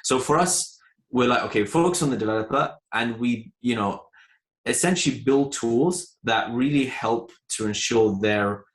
So for us, we're like, okay, focus on the developer, and we, essentially build tools that really help to ensure their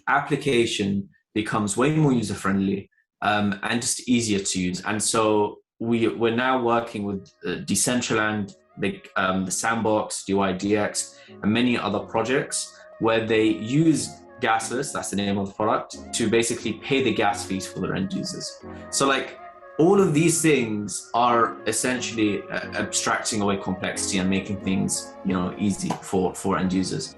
application becomes way more user-friendly and just easier to use. And so we're now working with Decentraland, the Sandbox, DYDX, and many other projects where they use gasless, that's the name of the product, to basically pay the gas fees for their end users. So like all of these things are essentially abstracting away complexity and making things, easy for end users.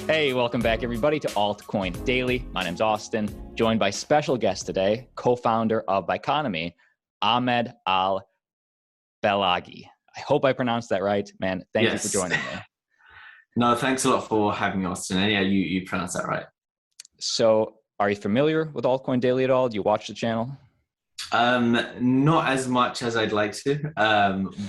Hey, welcome back everybody to Altcoin Daily. My name's Austin, joined by special guest today, co-founder of Biconomy, Ahmed Al-Balaghi. I hope I pronounced that right, man. Thank you for joining me. No, thanks a lot for having me, Austin. And yeah, you pronounced that right. So are you familiar with Altcoin Daily at all? Do you watch the channel? Not as much as I'd like to,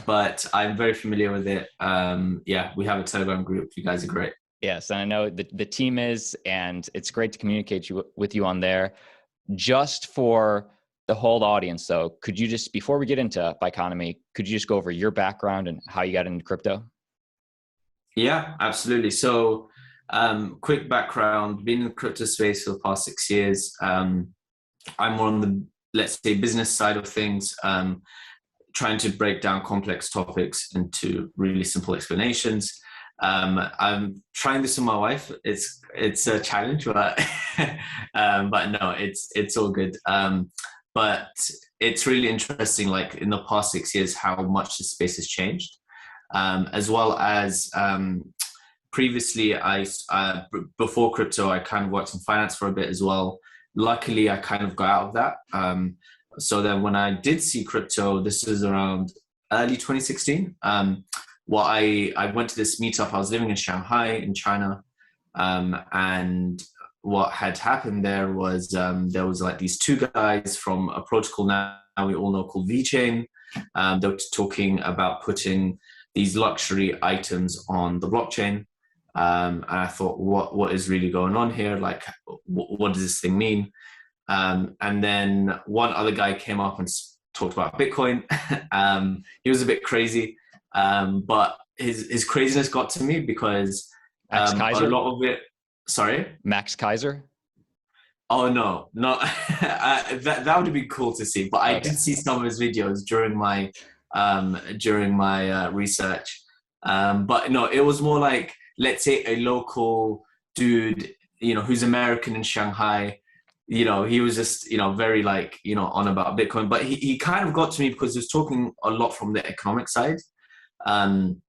but I'm very familiar with it. Yeah, we have a Telegram group. You guys are great. Yes, and I know the team is, and it's great to communicate with you on there. Just for the whole audience, though, could you just, before we get into Biconomy, could you just go over your background and how you got into crypto? Yeah, absolutely. So, quick background, been in the crypto space for the past 6 years. I'm more on the, let's say, business side of things, trying to break down complex topics into really simple explanations. I'm trying this with my wife. It's a challenge, but but no, it's all good. But it's really interesting, like in the past 6 years, how much the space has changed, as well as previously, before crypto, I kind of worked in finance for a bit as well. Luckily, I kind of got out of that. So then when I did see crypto, this was around early 2016. Well, I went to this meetup. I was living in Shanghai in China, and what had happened there was there was like these two guys from a protocol now we all know called VeChain. They were talking about putting these luxury items on the blockchain, and I thought, what is really going on here? Like, what does this thing mean? And then one other guy came up and talked about Bitcoin. He was a bit crazy. But his craziness got to me because a lot of it. Sorry, Max Kaiser. Oh no, that would be cool to see. But I did see some of his videos during my research. But no, it was more like, let's say, a local dude, who's American in Shanghai. He was just, very like, on about Bitcoin. But he kind of got to me because he was talking a lot from the economic side. And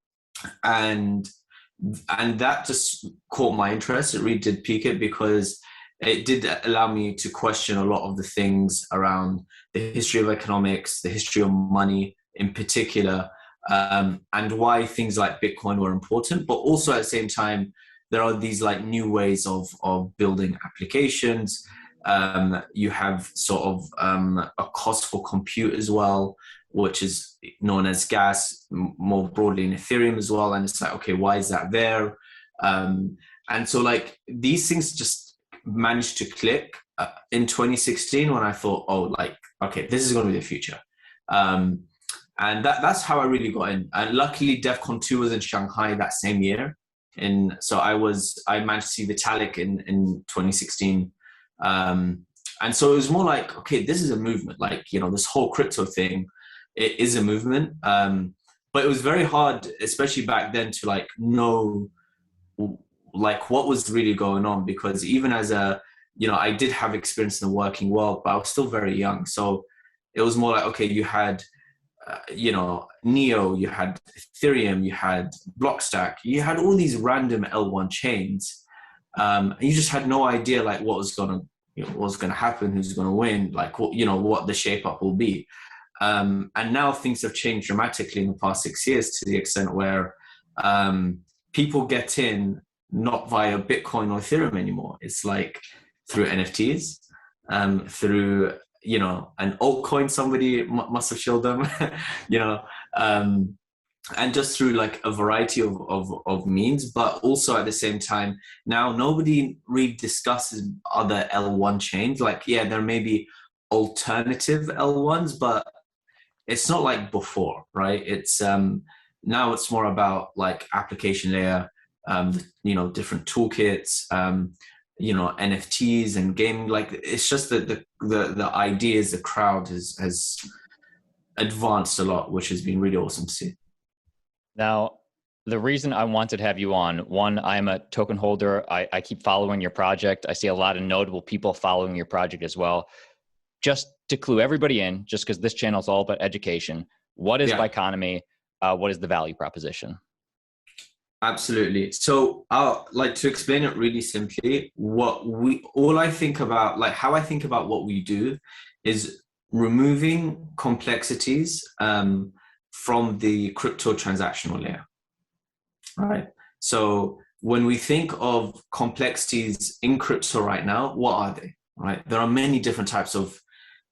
that just caught my interest. It really did pique it because it did allow me to question a lot of the things around the history of economics, the history of money in particular, and why things like Bitcoin were important. But also at the same time, there are these like new ways of building applications. You have sort of a cost for compute as well, which is known as gas, more broadly in Ethereum as well. And it's like, okay, why is that there? And so like these things just managed to click in 2016 when I thought, oh, like, okay, this is going to be the future. And that's how I really got in. And luckily DEFCON 2 was in Shanghai that same year. And so I managed to see Vitalik in 2016. And so it was more like, okay, this is a movement. Like, this whole crypto thing, it is a movement. But it was very hard, especially back then, to like know like what was really going on, because even as I did have experience in the working world, but I was still very young. So it was more like, okay, you had, Neo, you had Ethereum, you had Blockstack, you had all these random L1 chains. And you just had no idea like what was going to happen, who's going to win, like what the shape up will be. And now things have changed dramatically in the past 6 years to the extent where people get in not via Bitcoin or Ethereum anymore. It's like through NFTs, through an altcoin somebody must have showed them, and just through like a variety of means, but also at the same time, now nobody really discusses other L1 chains. Like, yeah, there may be alternative L1s, but it's not like before, right? It's now it's more about like application layer, you know, different toolkits, you know, NFTs and gaming. Like, it's just that the ideas, the crowd has advanced a lot, which has been really awesome to see. Now, the reason I wanted to have you on, one, I'm a token holder. I keep following your project. I see a lot of notable people following your project as well. Just to clue everybody in, just because this channel is all about education, what is Biconomy? What is the value proposition? Absolutely. So I'll like to explain it really simply. All I think about, like how I think about what we do is removing complexities from the crypto transactional layer, right? So when we think of complexities in crypto right now, what are they, right? There are many different types of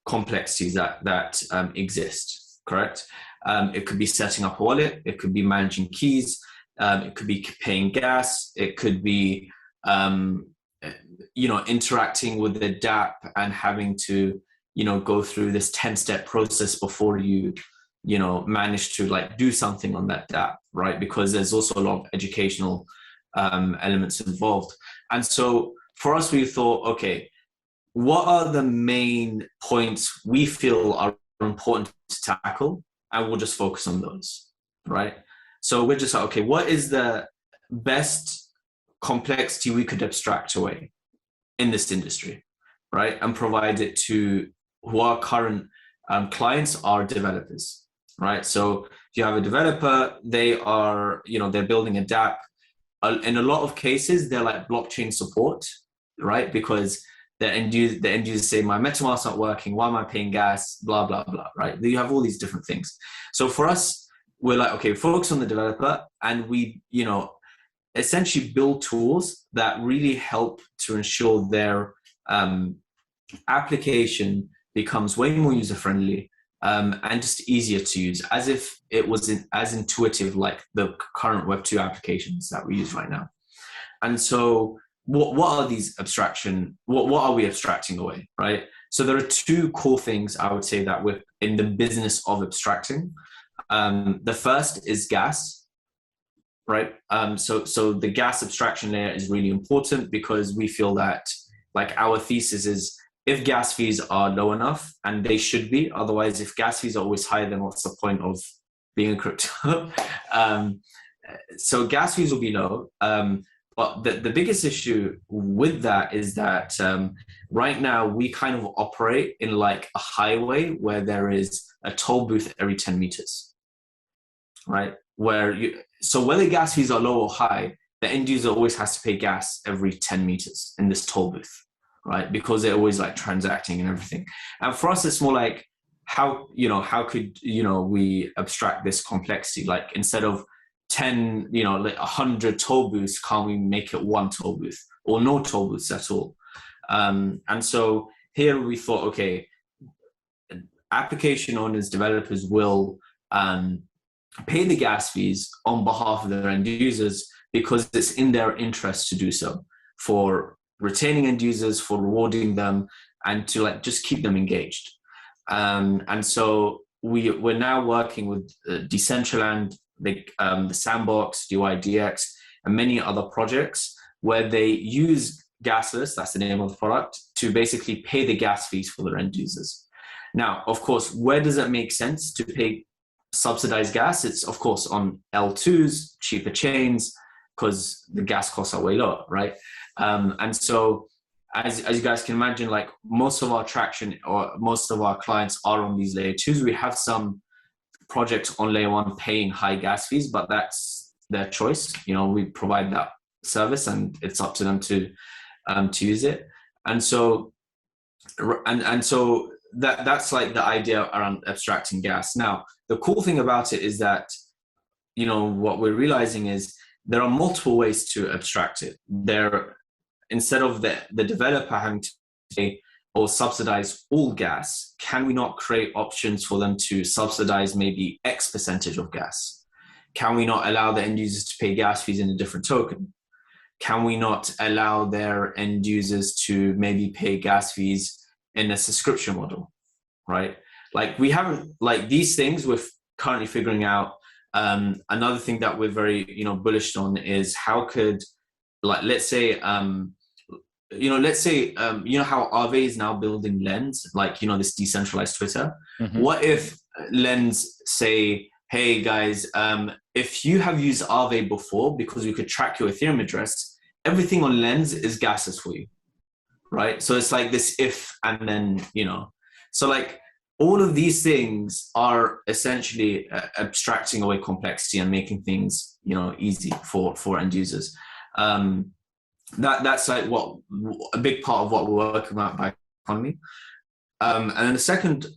complexities that exist, correct? It could be setting up a wallet, it could be managing keys, it could be paying gas, it could be you know, interacting with the dApp and having to, you know, go through this 10-step process before you know, manage to like do something on that dApp, right? Because there's also a lot of educational elements involved. And so for us, we thought, okay, what are the main points we feel are important to tackle? And we'll just focus on those, right? So we're just like, okay, what is the best complexity we could abstract away in this industry, right? And provide it to who our current clients are developers, right? So if you have a developer, they are, you know, they're building a dApp. In a lot of cases, they're like blockchain support, right? Because the end users say, my MetaMask not working, why am I paying gas, blah, blah, blah, right? You have all these different things. So for us, we're like, okay, focus on the developer, and we, you know, essentially build tools that really help to ensure their application becomes way more user-friendly and just easier to use, as if it was as intuitive like the current Web2 applications that we use right now. And so what are these abstraction, what are we abstracting away, right? So there are two core things I would say that we're in the business of abstracting. The first is gas, right? So the gas abstraction layer is really important because we feel that, like, our thesis is, if gas fees are low enough, and they should be, otherwise if gas fees are always higher, then what's the point of being a crypto? So gas fees will be low. But the biggest issue with that is that right now we kind of operate in like a highway where there is a toll booth every 10 meters, right? So whether gas fees are low or high, the end user always has to pay gas every 10 meters in this toll booth, right? Because they're always like transacting and everything. And for us, it's more like, how could, you know, we abstract this complexity? Like, instead of 10, you know, like 100 toll booths, can't we make it one toll booth or no toll booths at all? And so here we thought, okay, application owners, developers will pay the gas fees on behalf of their end users because it's in their interest to do so, for retaining end users, for rewarding them, and to like just keep them engaged. And so we're now working with Decentraland, the Sandbox, DYDX, and many other projects where they use gasless, that's the name of the product, to basically pay the gas fees for their end users. Now, of course, where does it make sense to pay subsidized gas? It's of course on L2s, cheaper chains, because the gas costs are way lower, right? And so as you guys can imagine, like, most of our traction or most of our clients are on these layer 2s. We have some projects on layer 1 paying high gas fees, but that's their choice. You know, we provide that service and it's up to them to use it. And so that's like the idea around abstracting gas. Now, the cool thing about it is that, you know, what we're realizing is there are multiple ways to abstract it. Instead of the developer having to pay or subsidize all gas, can we not create options for them to subsidize maybe X percentage of gas? Can we not allow the end users to pay gas fees in a different token? Can we not allow their end users to maybe pay gas fees in a subscription model, right? Like we haven't, like these things we're currently figuring out. Another thing that we're very, bullish on is how could, like, let's say, how Aave is now building Lens, like, this decentralized Twitter. Mm-hmm. What if Lens say, hey guys, if you have used Aave before, because we could track your Ethereum address, everything on Lens is gasless for you, right? So it's like this if, and then, so like all of these things are essentially abstracting away complexity and making things, easy for end users. That's like a big part of what we're working on by Biconomy. And then the second,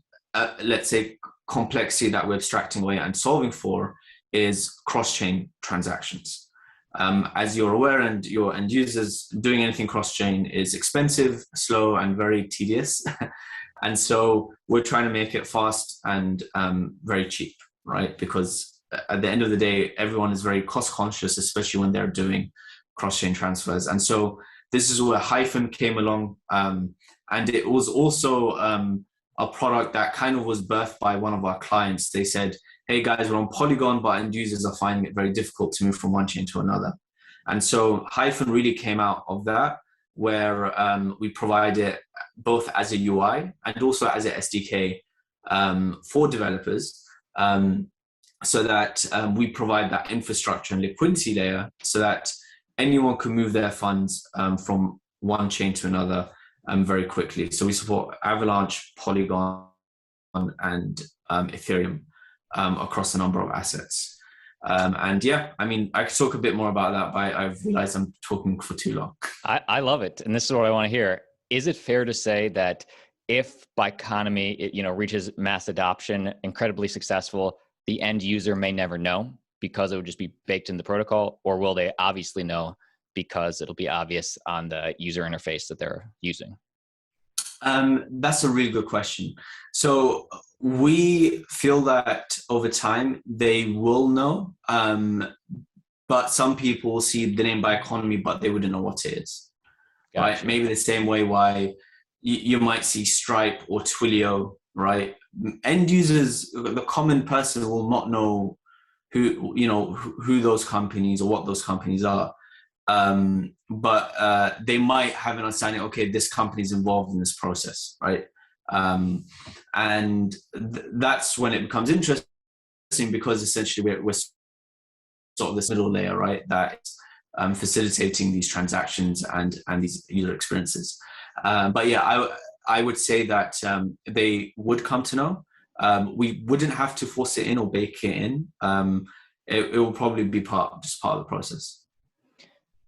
let's say, complexity that we're abstracting away and solving for is cross-chain transactions. As you're aware, and your end users, doing anything cross-chain is expensive, slow, and very tedious. And so we're trying to make it fast and very cheap, right? Because at the end of the day, everyone is very cost conscious, especially when they're doing cross-chain transfers. And so this is where Hyphen came along. And it was also a product that kind of was birthed by one of our clients. They said, hey guys, we're on Polygon, but end users are finding it very difficult to move from one chain to another. And so Hyphen really came out of that, where we provide it both as a UI and also as an SDK for developers, so that we provide that infrastructure and liquidity layer so that anyone can move their funds from one chain to another very quickly. So we support Avalanche, Polygon, and Ethereum across a number of assets. And yeah, I mean, I could talk a bit more about that, but I've realized I'm talking for too long. I love it. And this is what I want to hear. Is it fair to say that if Biconomy, reaches mass adoption, incredibly successful, the end user may never know because it would just be baked in the protocol, or will they obviously know because it'll be obvious on the user interface that they're using? That's a really good question. So we feel that over time they will know, but some people will see the name Biconomy, but they wouldn't know what it is. Gotcha. Right? Maybe the same way why you might see Stripe or Twilio, right? End users, the common person will not know who those companies or what those companies are. But they might have an understanding, okay, this company is involved in this process, right? And that's when it becomes interesting, because essentially we're sort of this middle layer, right? That's facilitating these transactions and these user experiences. But yeah, I would say that they would come to know. We wouldn't have to force it in or bake it in. It will probably be just part of the process.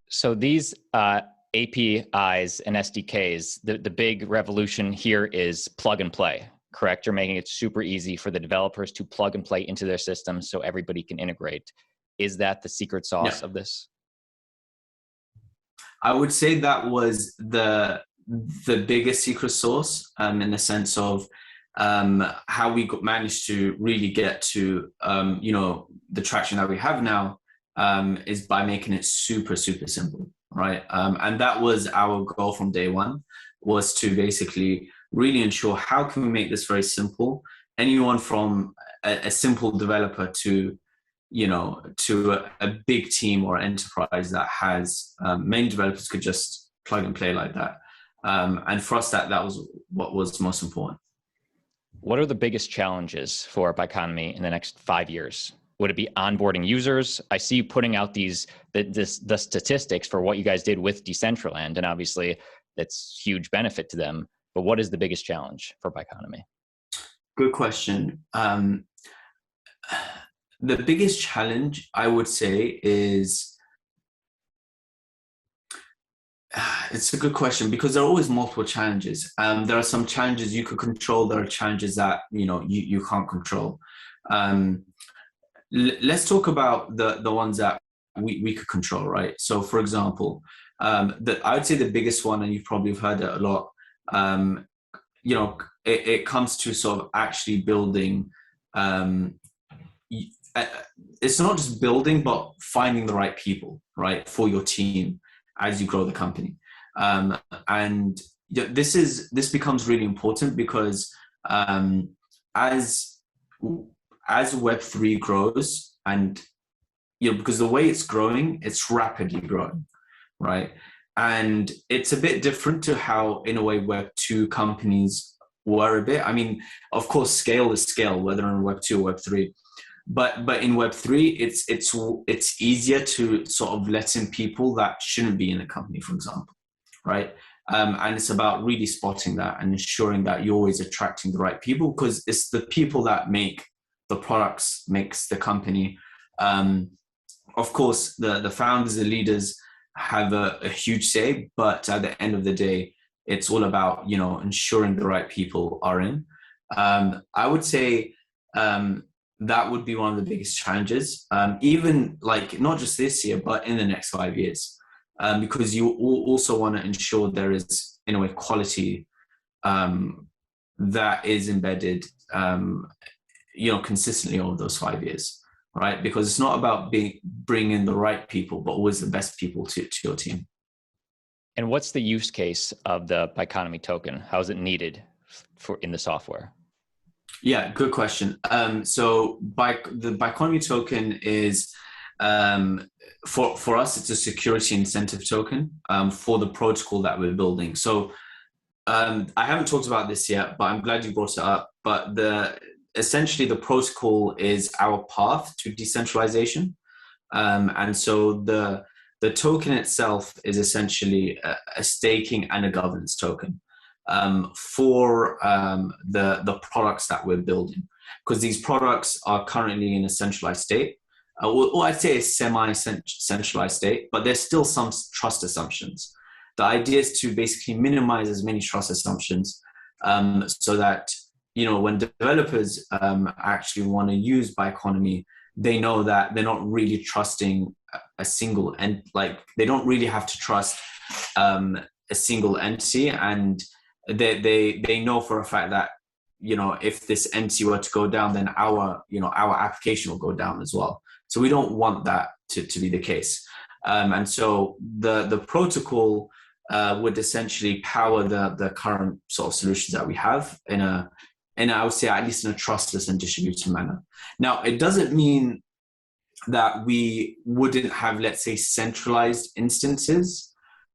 So these APIs and SDKs, the big revolution here is plug and play, correct? You're making it super easy for the developers to plug and play into their system so everybody can integrate. Is that the secret sauce of this? I would say that was the biggest secret sauce, in the sense of how we managed to really get to the traction that we have now, is by making it super, super simple, right? And that was our goal from day one, was to basically really ensure how can we make this very simple. Anyone from a simple developer to a big team or enterprise that has many developers could just plug and play like that. And for us, that was what was most important. What are the biggest challenges for Biconomy in the next 5 years? Would it be onboarding users? I see you putting out the statistics for what you guys did with Decentraland, and obviously that's huge benefit to them. But what is the biggest challenge for Biconomy? Good question. The biggest challenge, I would say, is it's a good question, because there are always multiple challenges. There are some challenges you could control. There are challenges that you can't control. Let's talk about the ones that we could control, right? So, for example, I would say the biggest one, and you've probably heard it a lot. It comes to sort of actually building it's not just building, but finding the right people, right, for your team as you grow the company. And this becomes really important because as Web3 grows, and because the way it's growing, it's rapidly growing, right? And it's a bit different to how, in a way, Web2 companies were a bit. I mean, of course, scale is scale, whether in Web2 or Web3. But in Web3, it's easier to sort of let in people that shouldn't be in a company, for example, right? And it's about really spotting that and ensuring that you're always attracting the right people, because it's the people that make the products, makes the company. Of course, the founders, the leaders have a huge say, but at the end of the day, it's all about, ensuring the right people are in. I would say that would be one of the biggest challenges, even like not just this year, but in the next 5 years, because you also want to ensure there is, in a way, quality that is embedded, consistently over those 5 years. Right, because it's not about bringing the right people, but always the best people to your team. And what's the use case of the Biconomy token? How is it needed in the software? Yeah, good question. So the Biconomy token is, for us, it's a security incentive token for the protocol that we're building. So I haven't talked about this yet, but I'm glad you brought it up. But essentially, the protocol is our path to decentralization. And so the token itself is essentially a staking and a governance token for the products that we're building. Because these products are currently in a centralized state, or I'd say a semi-centralized state, but there's still some trust assumptions. The idea is to basically minimize as many trust assumptions so that when developers actually want to use Biconomy, they know that they're not really trusting a single they don't really have to trust a single entity, and they know for a fact that if this entity were to go down, then our application will go down as well. So we don't want that to be the case, and so the protocol would essentially power the current sort of solutions that we have in I would say at least in a trustless and distributed manner. Now, it doesn't mean that we wouldn't have, let's say, centralized instances,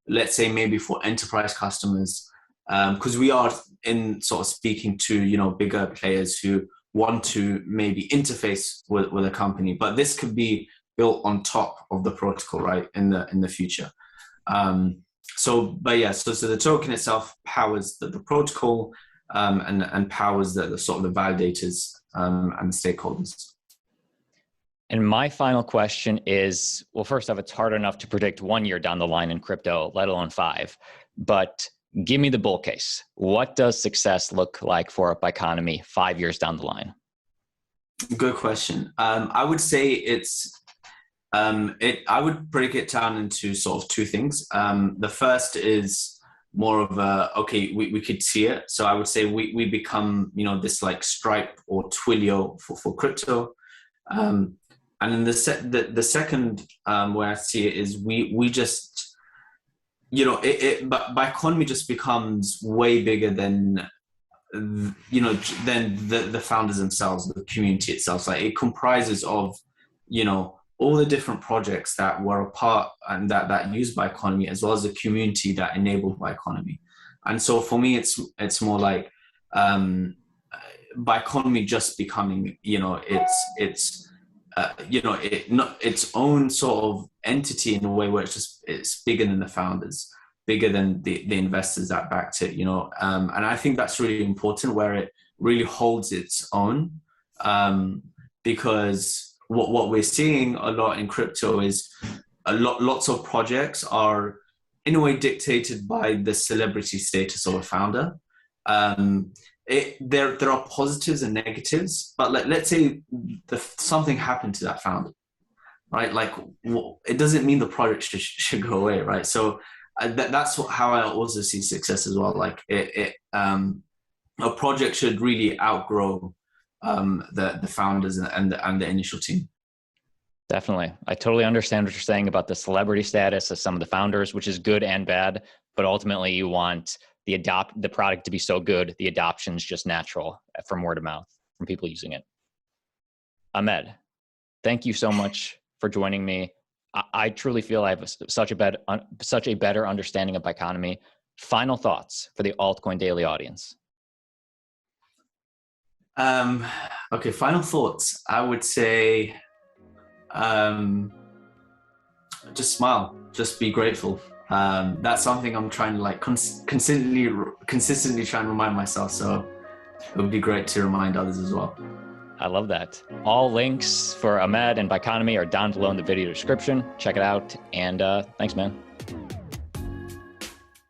let's say maybe for enterprise customers, because we are in sort of speaking to, bigger players who want to maybe interface with a company, but this could be built on top of the protocol, right, in the future. So the token itself powers the protocol, and powers the sort of the validators and the stakeholders. And my final question is, well, first off, it's hard enough to predict 1 year down the line in crypto, let alone 5. But give me the bull case. What does success look like for a Biconomy 5 years down the line? Good question. I would say I would break it down into sort of two things. The first is more of we could see it. So I would say we become, this like Stripe or Twilio for crypto. And then the second where I see it is we just, but Biconomy just becomes way bigger than, than the founders themselves, the community itself. Like it comprises of, all the different projects that were a part and that use Biconomy, as well as the community that enabled Biconomy. And so for me, it's more like Biconomy just becoming, its own sort of entity in a way where it's bigger than the founders, bigger than the investors that backed it, and I think that's really important, where it really holds its own, because what we're seeing a lot in crypto is lots of projects are in a way dictated by the celebrity status of a founder. There are positives and negatives, but let's say something happened to that founder, right? Like it doesn't mean the project should go away, right? So that's how I also see success as well. Like a project should really outgrow the founders and the initial team. Definitely. I totally understand what you're saying about the celebrity status of some of the founders, which is good and bad, but ultimately you want the product to be so good, the adoption's just natural from word of mouth, from people using it. Ahmed, thank you so much for joining me. I truly feel I have such a better understanding of Biconomy. Final thoughts for the Altcoin Daily audience. Okay, final thoughts. I would say, just smile, just be grateful. That's something I'm trying to like consistently try and remind myself. So it would be great to remind others as well. I love that. All links for Ahmed and Biconomy are down below in the video description. Check it out. And thanks, man.